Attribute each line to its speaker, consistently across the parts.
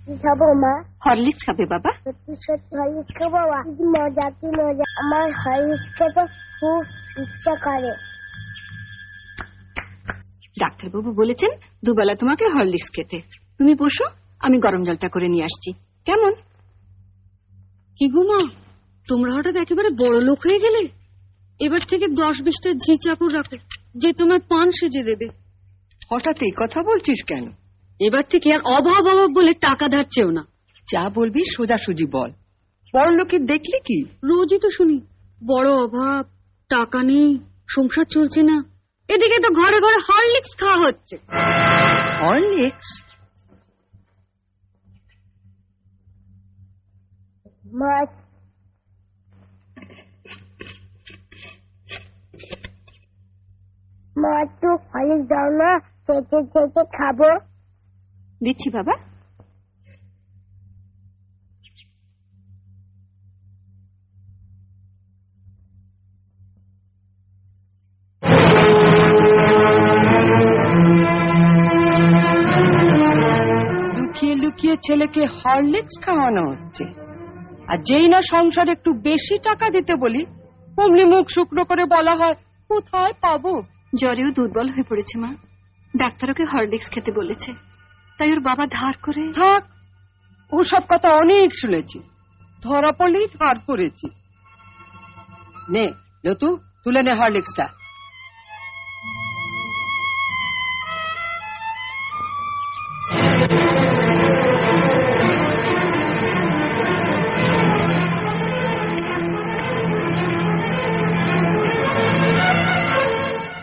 Speaker 1: কি খাবো মা?
Speaker 2: হরলিক্স খাবে বাবা।
Speaker 1: সত্যি সত্যি হরলিক্স খাবো? কি মজা, কি মজা! আমার হরলিক্স খেতে খুব ইচ্ছা করে।
Speaker 2: ডাক্তারবাবু বলেছেন দুবেলা তোমাকে হরলিক্স খেতে। তুমি বসো, আমি গরম জলটা করে নিয়ে আসছি। কেমন?
Speaker 3: কি গো মা, তোমরা হঠাৎ একেবারে বড় লোক হয়ে গেলে। এবার থেকে 10-20টা ঝি চাকর রাখো, যে তোমার পান সেজে দেবে।
Speaker 4: হঠাৎ এই কথা বলছিস কেন?
Speaker 3: এবার থেকে আর অভাব অভাব বলে টাকা ধার চেও না।
Speaker 4: যা বলবি সোজাসুজি বল। বড় লোকের দেখলি কি?
Speaker 3: রোজই তো শুনি বড় অভাব, টাকা নেই, সংসার চলছে না। এদিকে তো ঘরে ঘরে হরলিক্স খাওয়া হচ্ছে।
Speaker 4: হরলিক্স?
Speaker 1: মা মা একটু হরলিক্স দাও না, চেটে চেটে খাবো।
Speaker 2: দিচ্ছি বাবা।
Speaker 4: লুকিয়ে লুকিয়ে ছেলেকে হরলিক্স খাওয়ানো হচ্ছে, আর যেই না সংসারে একটু বেশি টাকা দিতে বলি অমনি মুখ শুকনো করে বলা হয় কোথায় পাবো।
Speaker 2: জ্বরেও দুর্বল হয়ে পড়েছে মা, ডাক্তার ওকে হরলিক্স খেতে বলেছে, তাই ওর বাবা ধার করে।
Speaker 4: থাক, ওসব কথা অনেক শুনেছি, ধরা পড়লেই ধার করেছি। নে লতু, তুলে নে হরলিক্সটা।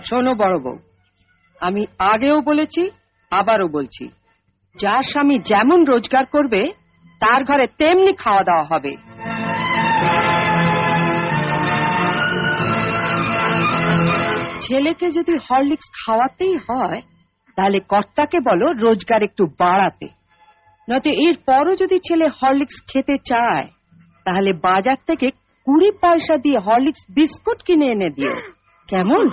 Speaker 4: শোনো বড় বউ, আমি আগেও বলেছি আবারও বলছি, যার স্বামী যেমন রোজগার করবে তার ঘরে তেমনি খাওয়া দাওয়া হবে। ছেলেকে যদি হরলিক্স খাওয়াতেই হয় তাহলে কর্তাকে বলো রোজগার একটু বাড়াতে, নয়তো এর পরও যদি ছেলে হরলিক্স খেতে চায় তাহলে বাজার থেকে 20 পয়সা দিয়ে হরলিক্স বিস্কুট কিনে এনে দিও, কেমন?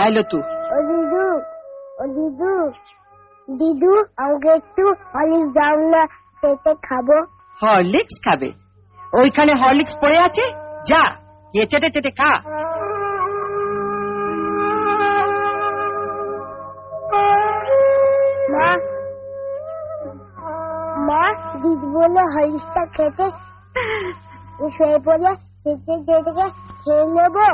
Speaker 4: আইলো তু।
Speaker 1: ও দিদু, ও দিদু, দিদু আমাকে একটু হরলিক্স দাও না, চেটে খাবো।
Speaker 4: হরলিক্স খাবে? ওইখানে হরলিক্স পড়ে আছে, যা গিয়ে চেটে চেটে খা।
Speaker 1: মা, মা দিদি বলে হরলিক্সটা খেতে, শুয়ে পড়ে চেটে চেটে খেয়ে নেবো।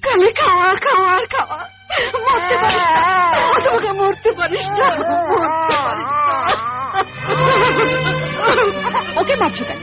Speaker 2: খালি খাওয়া খাওয়া আর খাওয়া, মরতে পারিস না, তোকে মরতে পারিস না, ওকে মারছো কেন?